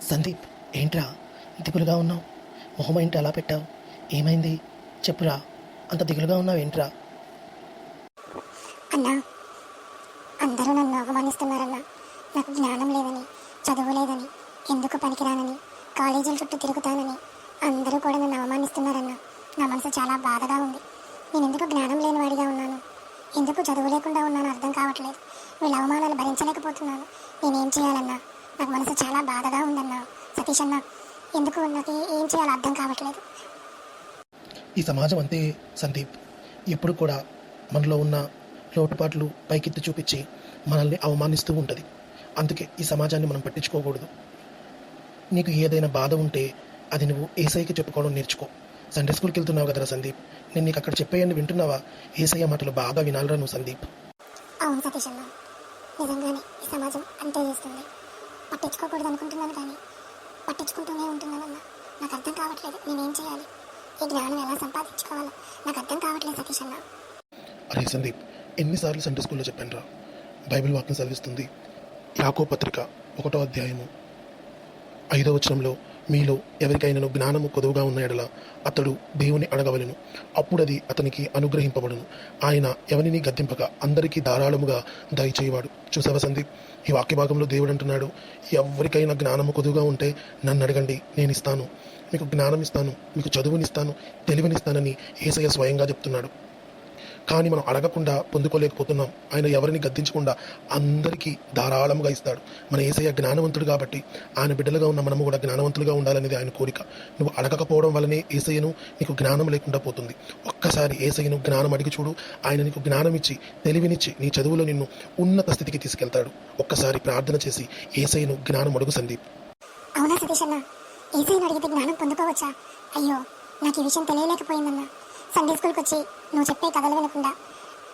సందీప్, ఏంట్రా దిగులుగా ఉన్నావు? మొహం ఏంటి అలా పెట్టావు? ఏమైంది చెప్పురా, అంత దిగులుగా ఉన్నావు ఏంట్రా? అన్నా, అందరూ నన్ను అవమానిస్తున్నారన్నా. నాకు జ్ఞానం లేదని, చదువు లేదని, ఎందుకు పనికిరానని, కాలేజీల చుట్టూ తిరుగుతానని అందరూ కూడా నన్ను అవమానిస్తున్నారన్నా. నా మనసు చాలా బాధగా ఉంది. నేను ఎందుకు జ్ఞానం లేనివాడిగా ఉన్నాను, ఎందుకు చదువు లేకుండా ఉన్నాను అర్థం కావట్లేదు. వీళ్ళ అవమానాలు భరించలేకపోతున్నాను. నేనేం చేయాలన్నా? నాకు మనసు చాలా బాధగా ఉందన్నా. సతీష్ అన్న, ఎందుకు నాకు ఏం చేయాలో అర్థం కావట్లేదు. ఈ సమాజం అంతే సందీప్, ఎప్పుడు కూడా మనలో ఉన్న లోటుపాట్లు పైకెత్తి చూపించి మనల్ని అవమానిస్తూ ఉంటుంది. అందుకే ఈ సమాజాన్ని మనం పట్టించుకోకూడదు. నీకు ఏదైనా బాధ ఉంటే అది నువ్వు ఏసైకి చెప్పుకోవడం నేర్చుకో. సండే స్కూల్కి వెళ్తున్నావు కదరా సందీప్, నేను నీకు అక్కడ చెప్పేయండి వింటున్నావా? ఏసయ్య మాటలు బాగా వినాలరా నువ్వు సందీప్. అవును సతీష్ అన్న, నిజంగానే ఈ సమాజం అంతే చేస్తుంది. పట్టించుకోకూడదు అనుకుంటున్నాను కానీ పట్టించుకుంటూనే ఉంటున్నానన్న. నాకు అర్థం కావట్లేదు నేనేం చేయాలి, ఈ జ్ఞానం ఎలా సంపాదించుకోవాలో నాకు అర్థం కావట్లేదు సతీష్ అన్న. అరే సందీప్, ఎన్నిసార్లు సండే స్కూల్లో చెప్పాను రా, బైబిల్ వాక్యం చదివిస్తుంది. యాకోబు పత్రిక 1వ అధ్యాయము 5వ వచనంలో, మీలో ఎవరికైనా జ్ఞానము కొదువుగా ఉన్న ఎడల అతడు దేవుని అడగవలెను, అప్పుడు అది అతనికి అనుగ్రహింపబడును. ఆయన ఎవరిని గద్దింపక అందరికీ ధారాళముగా దయచేయవాడు. చూసావా సందీప్, ఈ వాక్య భాగంలో దేవుడు అంటున్నాడు, ఎవరికైనా జ్ఞానము కొదువుగా ఉంటే నన్ను అడగండి, నేను ఇస్తాను. మీకు జ్ఞానం ఇస్తాను, మీకు చదువునిస్తాను, తెలివినిస్తానని యేసయ్య స్వయంగా చెప్తున్నాడు. కానీ మనం అడగకుండా పొందుకోలేకపోతున్నాం. ఆయన ఎవరిని గద్దించకుండా అందరికీ ధారాళముగా ఇస్తాడు. మన యేసయ్య జ్ఞానవంతుడు కాబట్టి ఆయన బిడ్డలుగా ఉన్న మనము కూడా జ్ఞానవంతులుగా ఉండాలనేది ఆయన కోరిక. నువ్వు అడగకపోవడం వల్లనే యేసయ్యను నీకు జ్ఞానం లేకుండా పోతుంది. ఒక్కసారి యేసయ్యను జ్ఞానం అడిగి చూడు, ఆయన నీకు జ్ఞానం ఇచ్చి తెలివినిచ్చి నీ చదువులో నిన్ను ఉన్నత స్థితికి తీసుకెళ్తాడు. ఒక్కసారి ప్రార్థన చేసి యేసయ్యను జ్ఞానం అడుగు సందీప్. అవునా సతీష్ అన్న, యేసయ్యను అడిగితే జ్ఞానం పొందుకోవచ్చా? అయ్యో, నాకు ఈ విషయం తెలియలేకపోయిందన్నా. సండే స్కూల్కి వచ్చి నువ్వు చెప్పే కథలు వినకుండా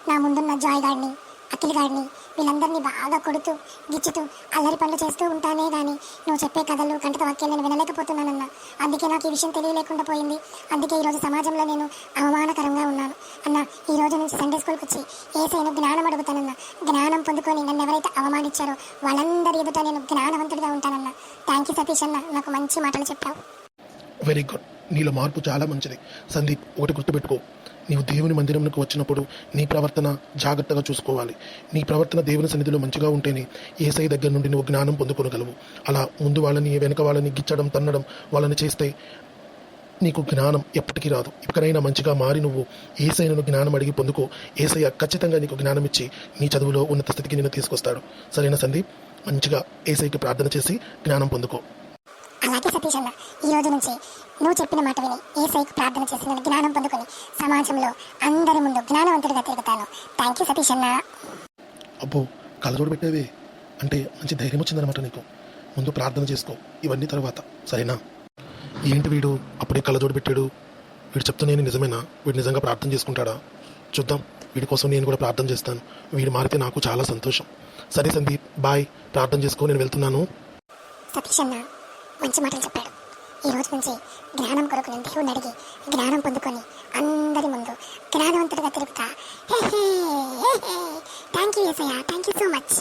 నా ముందున్న జాయ్ గాడిని, అఖిల్ గాడిని, వీళ్ళందరినీ బాగా కొడుతూ గిచ్చుతూ అల్లరి పనులు చేస్తూ ఉంటానే కానీ నువ్వు చెప్పే కథలు కంటత వాక్యాలు నేను వినలేకపోతున్నానన్న. అందుకే నాకు ఈ విషయం తెలియలేకుండా పోయింది. అందుకే ఈరోజు సమాజంలో నేను అవమానకరంగా ఉన్నాను అన్న. ఈ రోజు నుంచి సండే స్కూల్కి వచ్చి యేసయ్యను జ్ఞానం అడుగుతానన్న. జ్ఞానం పొందుకొని నన్ను ఎవరైతే అవమానించారో వాళ్ళందరి ఎదుట నేను జ్ఞానవంతుడిగా ఉంటానన్న. థ్యాంక్ యూ సతీష్ అన్న, నాకు మంచి మాటలు చెప్పావు. వెరీ గుడ్, నీలో మార్పు చాలా మంచిది సందీప్. ఒకటి గుర్తుపెట్టుకో, నీవు దేవుని మందిరంలోకి వచ్చినప్పుడు నీ ప్రవర్తన జాగ్రత్తగా చూసుకోవాలి. నీ ప్రవర్తన దేవుని సన్నిధిలో మంచిగా ఉంటేనే యేసయ్య దగ్గర నుండి నువ్వు జ్ఞానం పొందుకోగలవు. అలా ముందు వాళ్ళని వెనక వాళ్ళని గిచ్చడం, తన్నడం వాళ్ళని చేస్తే నీకు జ్ఞానం ఎప్పటికీ రాదు. ఇక్కడైనా మంచిగా మారి నువ్వు యేసయ్యను జ్ఞానం అడిగి పొందుకో. యేసయ్య ఖచ్చితంగా నీకు జ్ఞానం ఇచ్చి నీ చదువులో ఉన్నత స్థితికి నిన్ను తీసుకొస్తాడు. సరేనా సందీప్? మంచిగా యేసయ్యకి ప్రార్థన చేసి జ్ఞానం పొందుకో. అలాగే సతీష్ అన్న, ఈ రోజు నుంచి నువ్వు చెప్పిన మాట విని యేసయ్యకు ప్రార్థన చేసి నేను జ్ఞానం పొందుకొని సమాజంలో అందరి ముందు జ్ఞానవంతుడిగా తిరుగుతాను. థ్యాంక్ యూ సతీష్ అన్న. అబ్బో, కళ్ళజోడు పెట్టేవే అంటే మంచి ధైర్యం వచ్చిందనమాట నీకు. ముందు ప్రార్థన చేసుకో, ఇవన్నీ తర్వాత, సరేనా? ఏంటి వీడు అప్పుడే కళ్ళజోడు పెట్టాడు? వీడు చెప్తున్నాను నిజమేనా? వీడు నిజంగా ప్రార్థన చేసుకుంటాడా? చూద్దాం. వీడి కోసం నేను కూడా ప్రార్థన చేస్తాను. వీడు మారితే నాకు చాలా సంతోషం. సరే సందీప్, బాయ్. ప్రార్థన చేసుకో, నేను వెళ్తున్నాను. సతీష్ అన్న మంచి మాటలు చెప్పాడు. ఈ రోజు నుంచి జ్ఞానం కొరకు నేను దేవుని అడిగి జ్ఞానం పొందుకొని అందరి ముందు జ్ఞానవంతుడిగా తిరుగుతా. Thank you Yesayya, thank you so much.